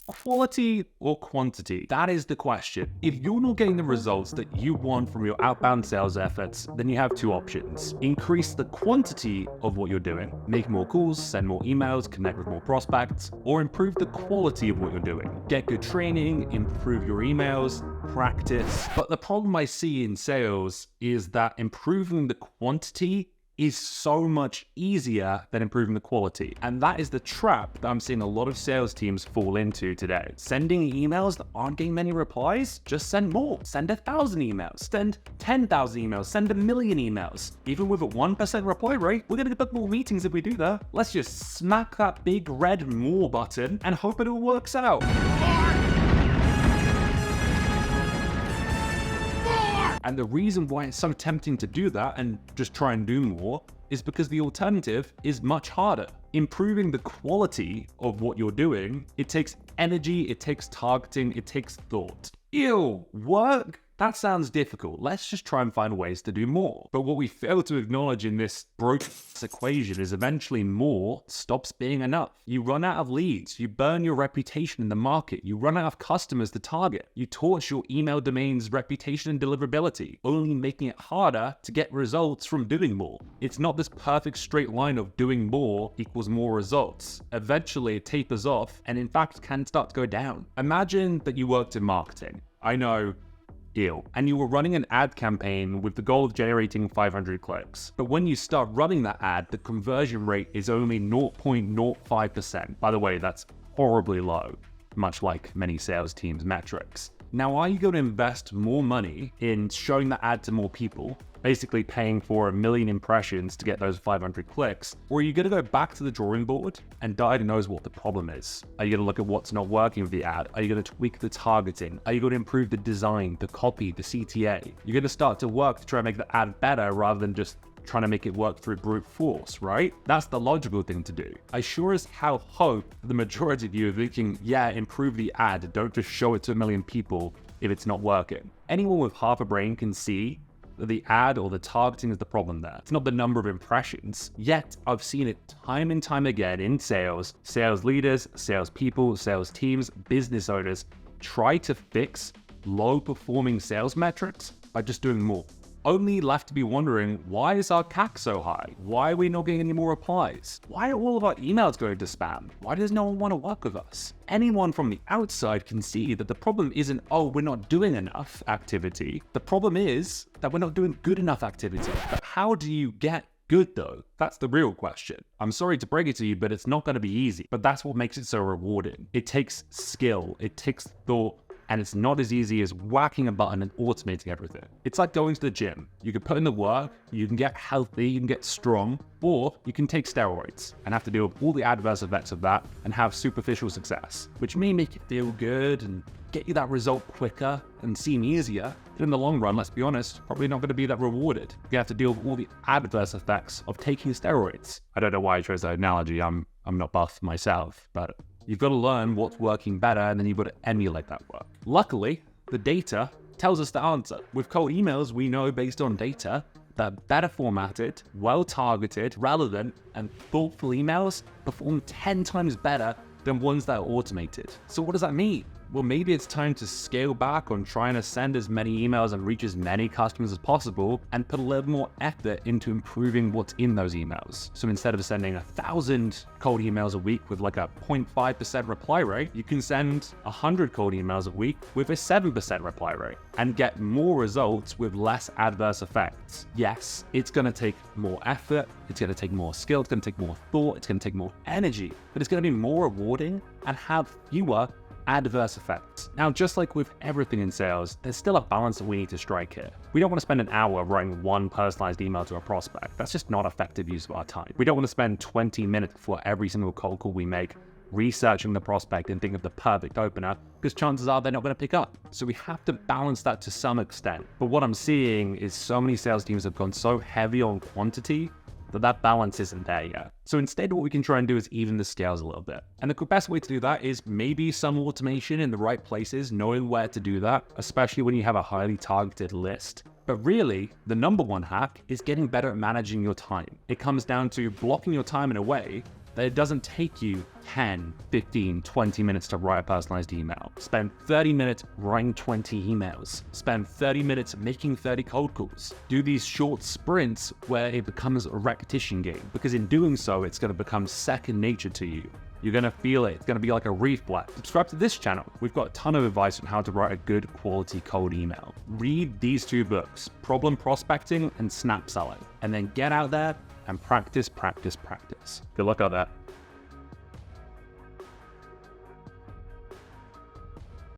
Quality or quantity? That is the question. If you're not getting the results that you want from your outbound sales efforts, then you have two options. Increase the quantity of what you're doing, make more calls, send more emails, connect with more prospects, or improve the quality of what you're doing. Get good training, improve your emails, practice. But the problem I see in sales is that improving the quantity is so much easier than improving the quality. And that is the trap that I'm seeing a lot of sales teams fall into today. Sending emails that aren't getting many replies, just send more. Send 1,000 emails, send 10,000 emails, send 1,000,000 emails. Even with a 1% reply rate, we're gonna book more meetings if we do that. Let's just smack that big red more button and hope it all works out. And the reason why it's so tempting to do that and just try and do more is because the alternative is much harder. Improving the quality of what you're doing, it takes energy, it takes targeting, it takes thought. Ew, work? That sounds difficult. Let's just try and find ways to do more. But what we fail to acknowledge in this broken equation is eventually more stops being enough. You run out of leads, you burn your reputation in the market, you run out of customers to target, you torch your email domain's reputation and deliverability, only making it harder to get results from doing more. It's not this perfect straight line of doing more equals more results. Eventually it tapers off and in fact can start to go down. Imagine that you worked in marketing. I know, and you were running an ad campaign with the goal of generating 500 clicks. But when you start running that ad, the conversion rate is only 0.05%. By the way, that's horribly low, much like many sales teams' metrics. Now, are you going to invest more money in showing the ad to more people, basically paying for 1,000,000 impressions to get those 500 clicks? Or are you going to go back to the drawing board and diagnose what the problem is? Are you going to look at what's not working with the ad? Are you going to tweak the targeting? Are you going to improve the design, the copy, the CTA? You're going to start to work to try and make the ad better rather than just trying to make it work through brute force, right? That's the logical thing to do. I sure as hell hope the majority of you are thinking, yeah, improve the ad, don't just show it to 1,000,000 people if it's not working. Anyone with half a brain can see that the ad or the targeting is the problem there. It's not the number of impressions. Yet, I've seen it time and time again in sales, sales leaders, sales people, sales teams, business owners try to fix low-performing sales metrics by just doing more. Only left to be wondering, why is our CAC so high? Why are we not getting any more replies? Why are all of our emails going to spam? Why does no one want to work with us? Anyone from the outside can see that the problem isn't, oh, we're not doing enough activity. The problem is that we're not doing good enough activity. But how do you get good though? That's the real question. I'm sorry to break it to you, but it's not going to be easy. But that's what makes it so rewarding. It takes skill, it takes thought, and it's not as easy as whacking a button and automating everything. It's like going to the gym. You can put in the work, you can get healthy, you can get strong, or you can take steroids and have to deal with all the adverse effects of that and have superficial success, which may make you feel good and get you that result quicker and seem easier, but in the long run, let's be honest, probably not going to be that rewarded. You have to deal with all the adverse effects of taking steroids. I don't know why I chose that analogy. I'm not buff myself, but you've got to learn what's working better and then you've got to emulate that work. Luckily, the data tells us the answer. With cold emails, we know based on data that better formatted, well-targeted, relevant, and thoughtful emails perform 10 times better than ones that are automated. So what does that mean? Well, maybe it's time to scale back on trying to send as many emails and reach as many customers as possible and put a little more effort into improving what's in those emails. So instead of sending 1,000 cold emails a week with like a 0.5% reply rate, you can send 100 cold emails a week with a 7% reply rate and get more results with less adverse effects. Yes, it's going to take more effort, it's going to take more skill, it's going to take more thought, it's going to take more energy, but it's going to be more rewarding and have fewer adverse effects. Now, just like with everything in sales, there's still a balance that we need to strike here. We don't want to spend an hour writing one personalized email to a prospect. That's just not effective use of our time. We don't want to spend 20 minutes before every single cold call we make researching the prospect and think of the perfect opener, because chances are they're not going to pick up. So we have to balance that to some extent. But what I'm seeing is so many sales teams have gone so heavy on quantity that balance isn't there yet. So instead, what we can try and do is even the scales a little bit. And the best way to do that is maybe some automation in the right places, knowing where to do that, especially when you have a highly targeted list. But really, the number one hack is getting better at managing your time. It comes down to blocking your time in a way that it doesn't take you 10, 15, 20 minutes to write a personalized email. Spend 30 minutes writing 20 emails. Spend 30 minutes making 30 cold calls. Do these short sprints where it becomes a repetition game, because in doing so, it's going to become second nature to you. You're going to feel it. It's going to be like a reflex. Subscribe to this channel. We've got a ton of advice on how to write a good quality cold email. Read these 2 books, Problem Prospecting and Snap Selling, and then get out there and practice, practice, practice. Good luck out there.